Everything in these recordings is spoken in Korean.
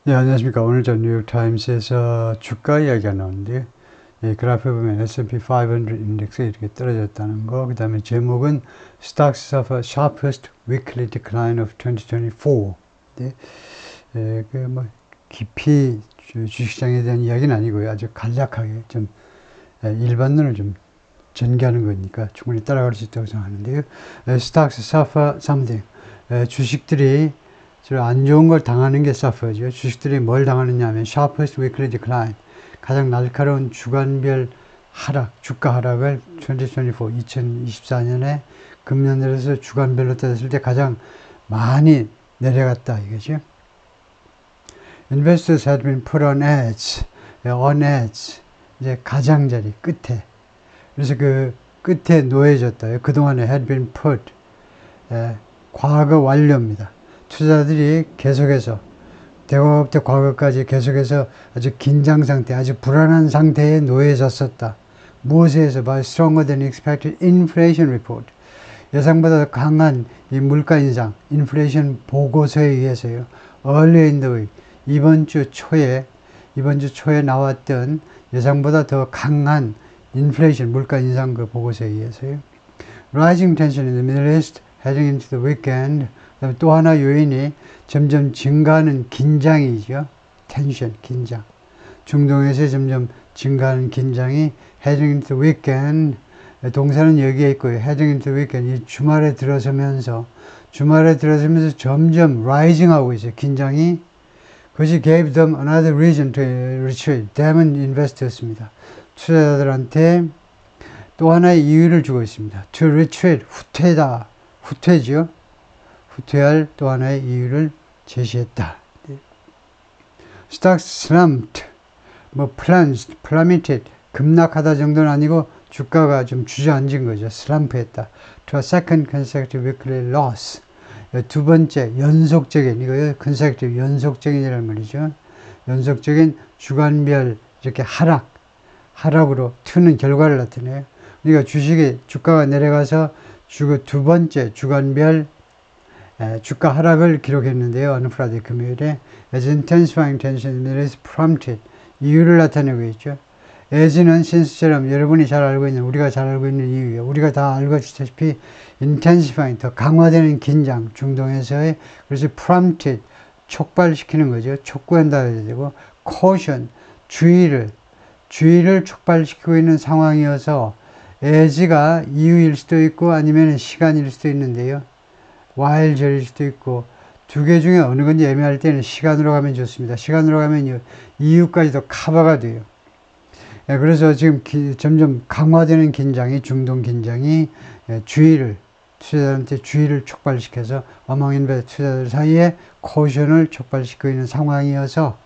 네, 안녕하십니까. 오늘 저 뉴욕타임스에서 주가 이야기가 나오는데, 그래프에 보면 S&P 500 인덱스 이렇게 떨어졌다는 거, 그 다음에 제목은 Stocks suffer sharpest weekly decline of 2024. 네, 깊이 주식시장에 대한 이야기는 아니고요. 아주 간략하게 좀 일반론을 좀 전개하는 거니까 충분히 따라갈 수 있다고 생각하는데요. Stocks suffer something. 주식들이 안 좋은 걸 당하는 게 suffer죠. 주식들이 뭘 당하느냐 하면 sharpest weekly decline, 가장 날카로운 주간별 하락, 주가 하락을 2024년에 금년 들어서 주간별로 따졌을 때 가장 많이 내려갔다 이거죠. Investors had been put on edge, 이제 가장자리 끝에. 그래서 그 끝에 놓여졌다. 그동안에 had been put, 과거 완료입니다. 투자들이 계속해서 대과거부터 과거까지 계속해서 아주 긴장 상태, 아주 불안한 상태에 놓여졌었다. 무엇에 의해서? By stronger than expected inflation report. 예상보다 강한 이 물가 인상, 인플레이션 보고서에 의해서요. Early in the week, 이번 주 초에 나왔던 예상보다 더 강한 인플레이션, 물가 인상 그 보고서에 의해서요. Rising tension in the Middle East heading into the weekend. 또 하나 요인이 점점 증가하는 긴장이죠. 텐션, 긴장. 중동에서 점점 증가하는 긴장이 heading into the weekend. 동사는 여기에 있고요. heading into the weekend. 이 주말에 들어서면서 점점 rising 하고 있어요. 긴장이. 그것이 gave them another reason to retreat. demon investors입니다. 투자자들한테 또 하나의 이유를 주고 있습니다. to retreat. 후퇴죠. 후퇴할 또 하나의 이유를 제시했다. Stocks slumped, plummeted, 급락하다 정도는 아니고 주가가 좀 주저앉은 거죠. 슬럼프했다. To a second consecutive weekly loss. 두 번째 연속적인, 이거 consecutive 연속적인이라는 말이죠. 연속적인 주간별 이렇게 하락으로 트는 결과를 나타내요. 그러니까 주가가 내려가서 두 번째 주간별 주가 하락을 기록했는데요. 어느 프라이데이 금요일에 as intensifying tension is prompted, 이유를 나타내고 있죠. as는 since처럼 여러분이 잘 알고 있는, 우리가 잘 알고 있는 이유예요. 우리가 다 알고 있다시피 intensifying, 더 강화되는 긴장, 중동에서의, 그래서 prompted, 촉발시키는 거죠. 촉구한다 해야 되고, caution, 주의를 촉발시키고 있는 상황이어서 as가 이유일 수도 있고 아니면 시간일 수도 있는데요. while절일 수도 있고, 두 개 중에 어느 건지 애매할 때는 시간으로 가면 좋습니다. 시간으로 가면 이유까지도 커버가 돼요. 그래서 지금 점점 강화되는 긴장이, 중동 긴장이 투자자한테 주의를 촉발시켜서 among investor 투자자들 사이에 caution을 촉발시키고 있는 상황이어서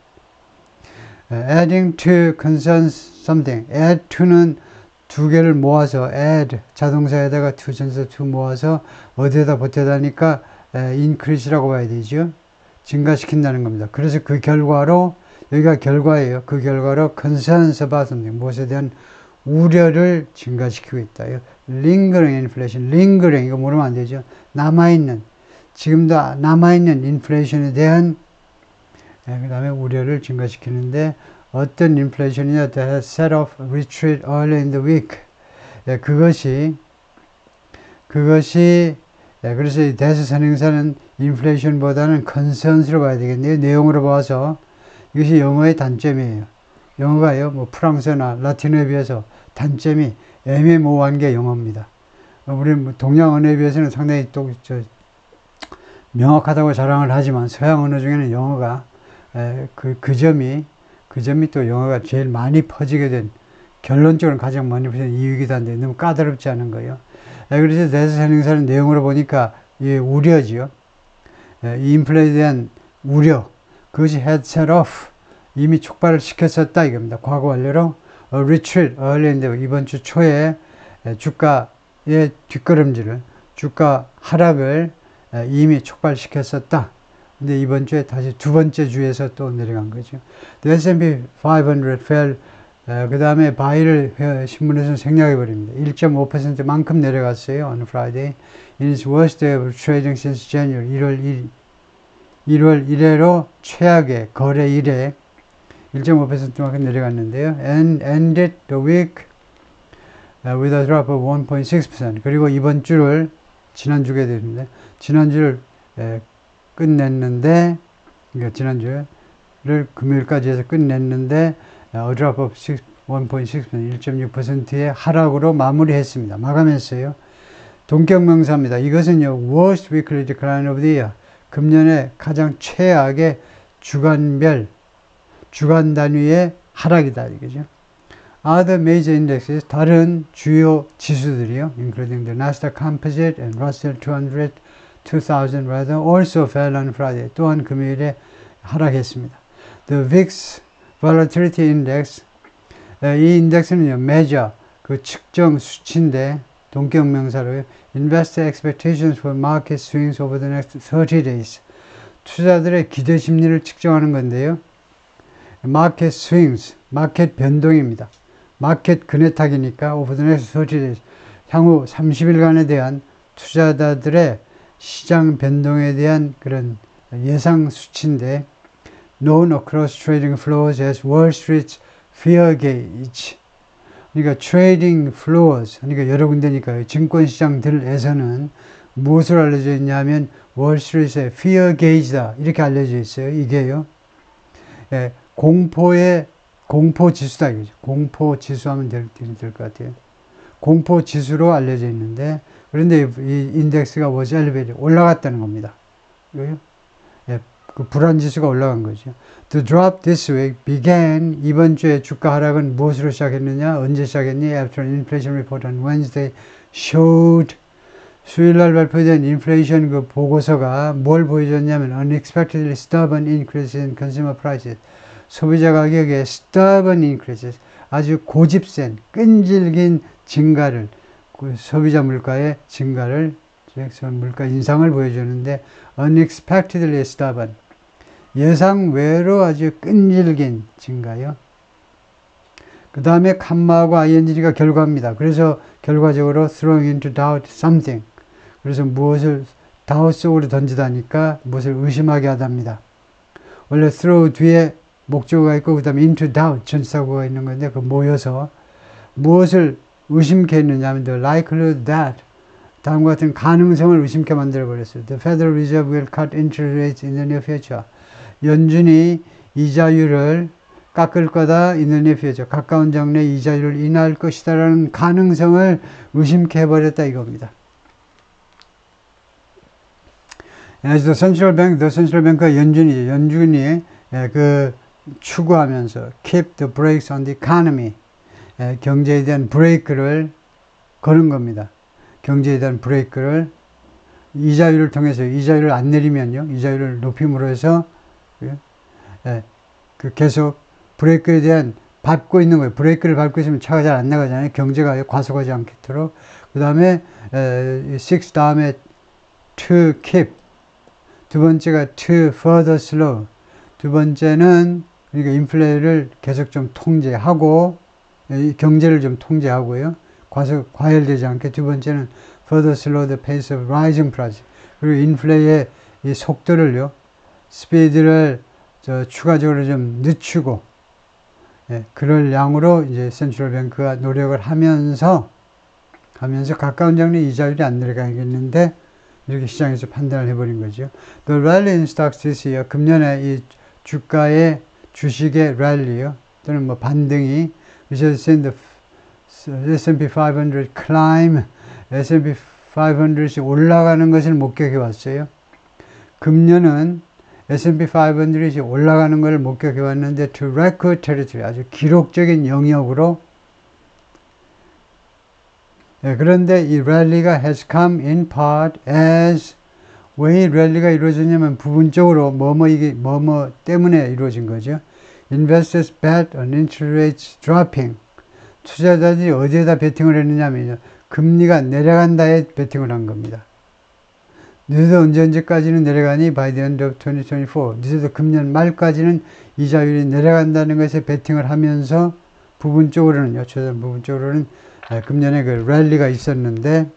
adding to concerns something, add to는 두 개를 모아서 add, 자동사에다가 to, 전사 to 모아서 어디에다 보태다니까 increase라고 봐야 되죠. 증가시킨다는 겁니다. 그래서 그 결과로, 여기가 결과예요. 그 결과로 concerns about something, 무엇에 대한 우려를 증가시키고 있다. lingering inflation, lingering, 이거 모르면 안 되죠. 지금도 남아있는 인플레이션에 대한 그 다음에 우려를 증가시키는데, 어떤 인플레이션이냐, that has set off retreat early in the week. 그래서 이 대세 선행사는 인플레이션보다는 concerns로 봐야 되겠네요. 내용으로 봐서 이것이 영어의 단점이에요. 영어가요, 프랑스나 라틴어에 비해서 단점이 애매모호한 게 영어입니다. 우리 동양 언어에 비해서는 상당히 또 명확하다고 자랑을 하지만 서양 언어 중에는 영어가 그 점이 또 영어가 제일 많이 퍼지게 된, 결론적으로 가장 많이 퍼지는 이유이기도 한데 너무 까다롭지 않은 거예요. 그래서 대세 선행사는 내용으로 보니까 우려지요. 이 인플레이에 대한 우려, 그것이 had set off, 이미 촉발을 시켰었다 이겁니다. 과거 완료로 retreat early in the week, 이번 주 초에 주가의 뒷걸음질을, 주가 하락을 이미 촉발시켰었다. 근데 이번 주에 다시 두 번째 주에서 또 내려간 거죠. The S&P 500 fell. 그 다음에 바이를 신문에서 생략해버립니다. 1.5%만큼 내려갔어요. 어느 프라이데이. In its worst day of trading since January. 1월 1월 1회로 최악의 거래 이래 1.5%만큼 내려갔는데요. And ended the week with a drop of 1.6%. 그리고 이번 주를 지난주게 되는데 지난주를 끝냈는데 그러니까 지난주를 금요일까지 해서 끝냈는데 a drop of 1.6%, 1.6%의 하락으로 마무리했습니다. 마감했어요. 동격명사입니다. 이것은요, worst weekly decline of the year. 금년의 가장 최악의 주간 단위의 하락이다. 이거죠. Other major indexes, 다른 주요 지수들이요, including the Nasdaq Composite and Russell 200, 2000 rather, also fell on Friday. 또한 금요일에 하락했습니다. The VIX Volatility Index, 이 인덱스는요, measure, 그 측정 수치인데, 동격명사로요. Investor expectations for market swings over the next 30 days. 투자들의 기대 심리를 측정하는 건데요. Market swings, 마켓 변동입니다. 마켓 근해탁이니까 over the next 30 days. 향후 30일간에 대한 투자자들의 시장 변동에 대한 그런 예상 수치인데 known across trading floors as Wall Street's fear gauge. 그러니까 트레이딩 플로어스, 그러니까 여러 군데니까요. 증권시장들에서는 무엇을 알려져 있냐면 월스트리트의 fear gauge다 이렇게 알려져 있어요. 이게요. 예, 공포 지수다 이거죠. 공포 지수하면 될 것 같아요. 공포 지수로 알려져 있는데 그런데 이 인덱스가 was elevated 올라갔다는 겁니다. 이거요. 예, 그 불안 지수가 올라간 거죠. The drop this week began. 이번 주에 주가 하락은 무엇으로 시작했느냐? 언제 시작했니? After an inflation report on Wednesday showed. 수요일날 발표된 인플레이션 그 보고서가 뭘 보여줬냐면 unexpectedly stubborn increase in consumer prices. 소비자 가격의 stubborn increases. 아주 고집센, 끈질긴 증가를, 소비자 물가의 증가를, 물가 인상을 보여주는데 unexpectedly stubborn. 예상 외로 아주 끈질긴 증가요. 그 다음에 컴마하고 ing가 결과입니다. 그래서 결과적으로 throwing into doubt something. 그래서 무엇을 doubt 속으로 던지다니까 무엇을 의심하게 하답니다. 원래 throw 뒤에 목적어가 있고 그 다음에 into doubt 전치사구가 있는 건데 그 모여서 무엇을 의심케 했느냐 하면 the likelihood that 다음과 같은 가능성을 의심케 만들어버렸어요. The Federal Reserve will cut interest rates in the near future. 연준이 이자율을 깎을 거다. in the near future. 가까운 장래에 이자율을 인하할 것이다 라는 가능성을 의심케 해버렸다 이겁니다. As the central bank가 연준이 그 추구하면서 keep the brakes on the economy. 경제에 대한 브레이크를 거는 겁니다. 경제에 대한 브레이크를 이자율을 통해서 이자율을 안 내리면요. 이자율을 높임으로 해서 그 계속 브레이크에 대한 밟고 있는 거예요. 브레이크를 밟고 있으면 차가 잘 안 나가잖아요. 경제가 과속하지 않도록. 그 다음에 6 다음에 to keep. 두 번째가 to further slow. 두 번째는 그러니까 인플레를 계속 좀 통제하고 경제를 좀 통제하고요. 과열되지 않게. 두 번째는 further slow the pace of rising price. 그리고 인플레의 이 속도를요. 스피드를 추가적으로 좀 늦추고 그럴 양으로 이제 센트럴 뱅크가 노력을 하면서 가까운 장래 이자율이 안 내려가겠는데 이렇게 시장에서 판단을 해버린 거죠. The rally in stocks this year, 금년에 이 주가의 주식의 랠리요 또는 뭐 반등이 we should see the S&P 500 climb, S&P 500이 올라가는 것을 목격해 왔어요. 금년은 S&P 500이 올라가는 것을 목격해 왔는데 to record territory, 아주 기록적인 영역으로. 그런데 이 랠리가 has come in part as, 왜 이 랠리가 이루어졌냐면 부분적으로 뭐뭐 때문에 이루어진 거죠. Investors bet on interest rates dropping. 투자자들이 어디에다 베팅을 했느냐면 금리가 내려간다에 베팅을 한 겁니다. 늦어도 언제까지는 내려가니? By the end of 2024. 늦어도 금년 말까지는 이자율이 내려간다는 것에 베팅을 하면서 부분적으로는 금년에 그 랠리가 있었는데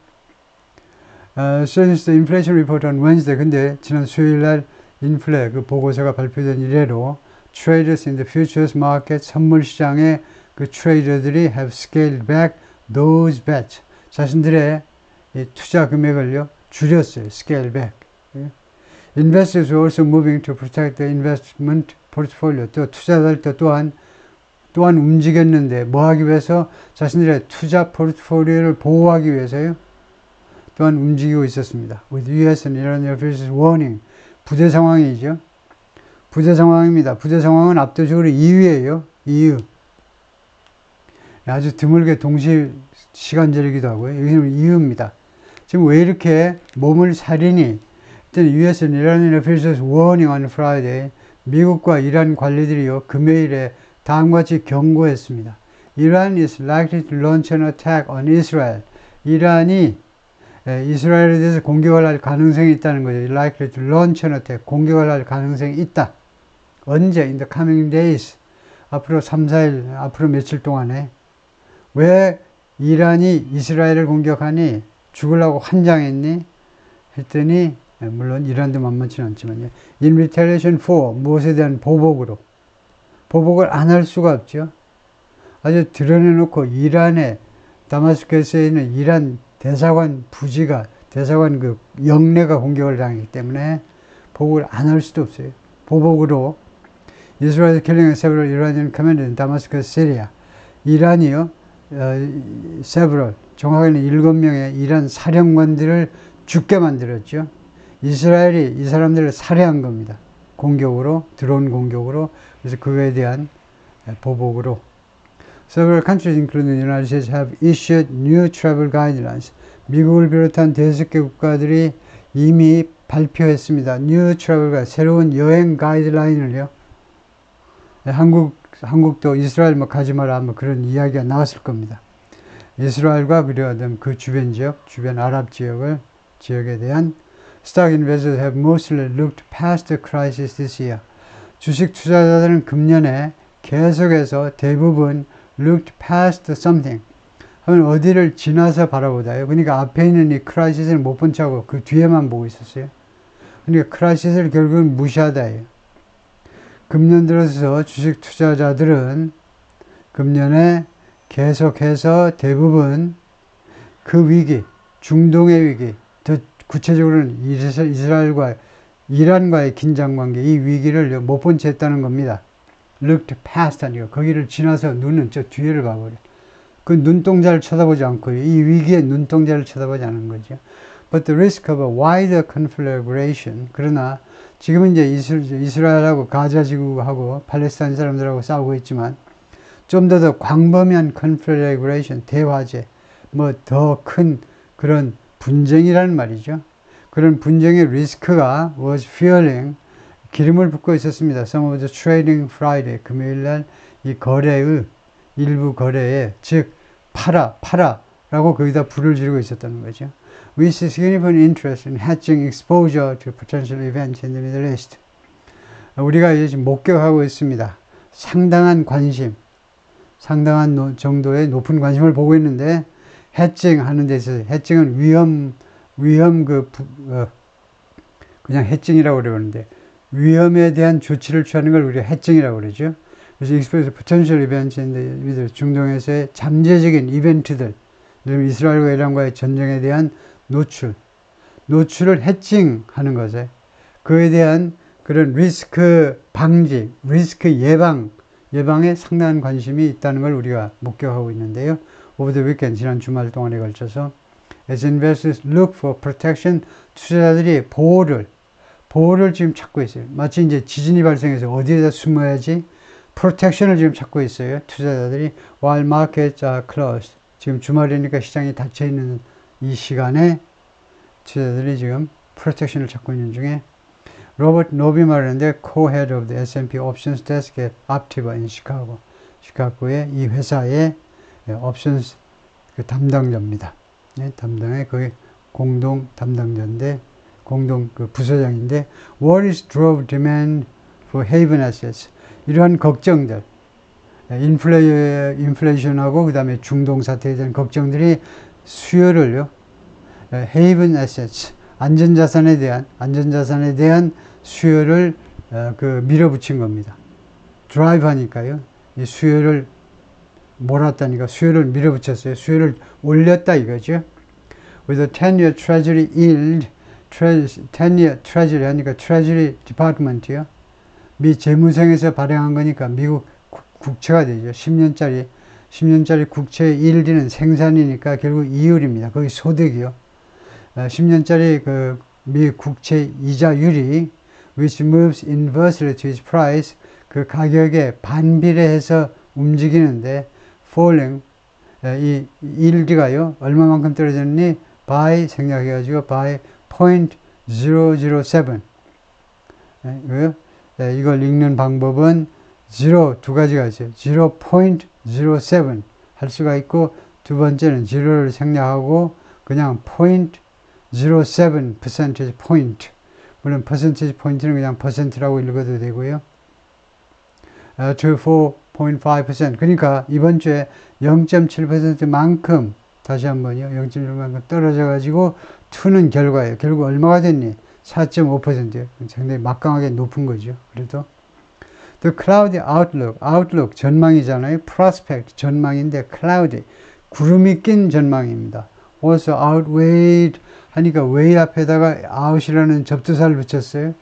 since the inflation report on Wednesday, 근데 지난 수요일 날 인플레 그 보고서가 발표된 이래로 traders in the futures market 선물 시장의 그 트레이더들이 have scaled back those bets 자신들의 이 투자 금액을요 줄였어요. scale back. Investors are also moving to protect the investment portfolio. 또 투자자들도 또한 움직였는데 뭐 하기 위해서 자신들의 투자 포트폴리오를 보호하기 위해서요. 또한 움직이고 있었습니다. With U.S. and Iran officials warning. 부재 상황이죠. 부재 상황입니다. 부재 상황은 압도적으로 EU예요. EU. 아주 드물게 동시 시간절이기도 하고요. 여기는 EU입니다. 지금 왜 이렇게 몸을 사리니? U.S. and Iran officials warning on Friday. 미국과 이란 관리들이요 금요일에 다음과 같이 경고했습니다. Iran is likely to launch an attack on Israel. 이란이 이스라엘에 대해서 공격을 할 가능성이 있다는 거죠. Likely to launch an attack. 공격을 할 가능성이 있다. 언제? In the coming days. 앞으로 3, 4일, 앞으로 며칠 동안에. 왜 이란이 이스라엘을 공격하니? 죽으려고 환장했니? 했더니 물론 이란도 만만치는 않지만요. In retaliation for 무엇에 대한 보복으로. 보복을 안 할 수가 없죠. 아주 드러내놓고 이란의 다마스커스에 있는 이란 대사관 부지가 대사관 그 영내가 공격을 당했기 때문에 보복을 안 할 수도 없어요. 보복으로 Israel killing several Iranian commanders in Damascus, Syria. 이란이요. several 정확히는 7명의 이란 사령관들을 죽게 만들었죠. 이스라엘이 이 사람들을 살해한 겁니다. 공격으로, 드론 공격으로. 그래서 그거에 대한 보복으로. Several countries, including the United States, have issued new travel guidelines. 미국을 비롯한 대여섯 개 국가들이 이미 발표했습니다. New travel guidelines, 새로운 여행 가이드라인을요. 한국도 이스라엘 뭐 가지 마라 뭐 그런 이야기가 나왔을 겁니다. 이스라엘과 그리고 그 주변 지역, 주변 아랍 지역에 대한 Stock investors have mostly looked past the crisis this year. 주식 투자자들은 금년에 계속해서 대부분 looked past something. 하면 어디를 지나서 바라보다요. 그러니까 앞에 있는 이 크라이시스를 못 본 척하고 그 뒤에만 보고 있었어요. 그러니까 크라이시스를 결국은 무시하다예요. 금년 들어서 주식 투자자들은 금년에 계속해서 대부분 그 위기, 중동의 위기, 더 구체적으로는 이스라엘과 이란과의 긴장관계, 이 위기를 못 본 채 했다는 겁니다. looked past 하니까 거기를 지나서 눈은 저 뒤를 봐버려. 그 눈동자를 쳐다보지 않고요. 이 위기에 눈동자를 쳐다보지 않은 거죠. But the risk of a wider conflagration. 그러나 지금은 이제 이스라엘하고 가자 지구하고 팔레스타인 사람들하고 싸우고 있지만 좀 더 광범위한 conflagration, 대화재, 뭐 더 큰 그런 분쟁이라는 말이죠. 그런 분쟁의 리스크가 was fueling, 기름을 붓고 있었습니다. Some of the trading Friday, 금요일날 이 거래의 일부 거래에 즉 팔아라고 거기다 불을 지르고 있었다는 거죠. We see significant interest in hedging exposure to potential events in the Middle East. 우리가 지금 목격하고 있습니다. 상당한 관심, 상당한 정도의 높은 관심을 보고 있는데 해칭 하는 데 있어서 해칭은 그냥 해칭이라고 그러는데 위험에 대한 조치를 취하는 걸 우리가 해칭이라고 그러죠. 그래서 expose potential events in the Middle East, 중동에서의 잠재적인 이벤트들, 이스라엘과 이란과의 전쟁에 대한 노출을 해칭하는 것에 그에 대한 그런 리스크 방지, 리스크 예방에 상당한 관심이 있다는 걸 우리가 목격하고 있는데요. Over the weekend, 지난 주말 동안에 걸쳐서 as investors look for protection, 투자자들이 보호를 지금 찾고 있어요. 마치 이제 지진이 발생해서 어디에다 숨어야지 protection을 지금 찾고 있어요. 투자자들이 while markets are closed. 지금 주말이니까 시장이 닫혀 있는 이 시간에 투자자들이 지금 protection을 찾고 있는 중에 로버트 노비마르인데 co-head of the S&P options desk at Optiva in Chicago. 시카고의 이 회사의 옵션스 그 담당자입니다. 네, 담당의 거기 공동 담당자인데 공동 그 부서장인데 What is drove demand for haven assets? 이러한 걱정들, 인플레이션하고 그 다음에 중동 사태에 대한 걱정들이 수요를요, haven assets, 안전자산에 대한 수요를 밀어붙인 겁니다. 드라이브 하니까요. 이 수요를 몰았다니까 수요를 밀어붙였어요. 수요를 올렸다 이거죠. With a 10-year treasury yield, 10-year treasury 하니까 treasury department이요. 미 재무성에서 발행한 거니까 미국 국채가 되죠. 10년짜리 국채의 yield는 생산이니까 결국 이율입니다. 거기 소득이요. 10년짜리 미 국채 이자율이 which moves inversely to its price 그 가격에 반비례해서 움직이는데 falling 이 yield가요 얼마만큼 떨어졌니? by 생략해가지고 by 0.007 이걸 읽는 방법은 0 두 가지가 있어요. 0.07 할 수가 있고 두 번째는 0를 생략하고 그냥 0.07 percentage point 물론 percentage point는 그냥 퍼센트라고 읽어도 되고요. to 4.5% 그러니까 이번 주에 0.7%만큼 다시 한번요. 0.7만큼 떨어져 가지고 2는 결과예요. 결국 얼마가 됐니? 4.5%예요. 상당히 막강하게 높은 거죠. 그래도 The cloudy outlook 전망이잖아요. prospect 전망인데 cloudy 구름이 낀 전망입니다. also outweighed 하니까 way 앞에다가 out이라는 접두사를 붙였어요.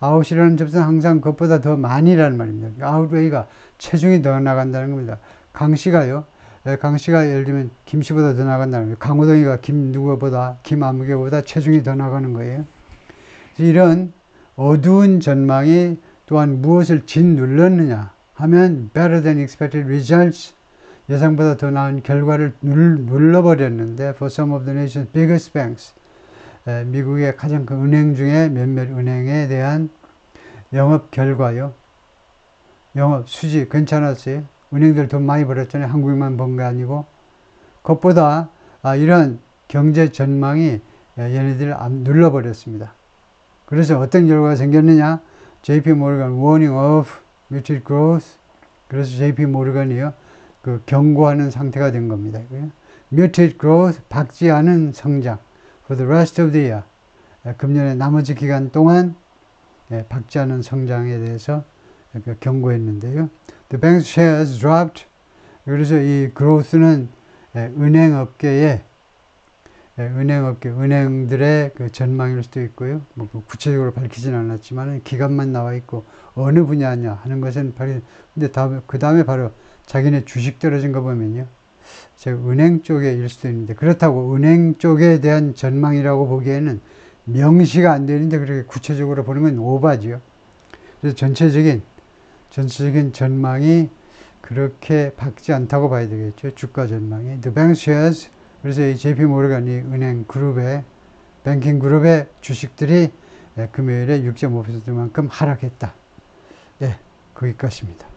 out이라는 접두사는 항상 그것보다 더 많이라는 말입니다. outweigh가 체중이 더 나간다는 겁니다. 강씨가요. 강씨가 예를 들면 김씨보다 더 나간다는 거예요. 강호동이가 김아무개보다 체중이 더 나가는 거예요. 이런 어두운 전망이 또한 무엇을 짓눌렀느냐 하면 better than expected results 예상보다 더 나은 결과를 눌러버렸는데 for some of the nation's biggest banks 미국의 가장 큰 은행 중에 몇몇 은행에 대한 영업 결과요. 영업 수지 괜찮았어요. 은행들 돈 많이 벌었잖아요. 한국만 번 게 아니고 그것보다 이런 경제 전망이 얘네들을 눌러버렸습니다. 그래서 어떤 결과가 생겼느냐 JP 모르건 warning of muted growth 그래서 JP 모르건이요 그 경고하는 상태가 된 겁니다. muted growth 박지 않은 성장 for the rest of the year 금년의 나머지 기간 동안 박지 않은 성장에 대해서 경고했는데요. The bank's shares dropped 그래서 이 growth는 은행들의 그 전망일 수도 있고요. 뭐 구체적으로 밝히지는 않았지만 기간만 나와 있고 어느 분야냐 하는 것은 근데 그 다음에 바로 자기네 주식 떨어진 거 보면요. 제가 은행 쪽에일 수도 있는데 그렇다고 은행 쪽에 대한 전망이라고 보기에는 명시가 안 되는데 그렇게 구체적으로 보는 건 오바지요. 그래서 전체적인 전망이 그렇게 밝지 않다고 봐야 되겠죠. 주가 전망이. The bank shares 그래서 이 JP 모르건 이 은행 그룹의 뱅킹 그룹의 주식들이 금요일에 6.5%만큼 하락했다. 예, 거기까지입니다.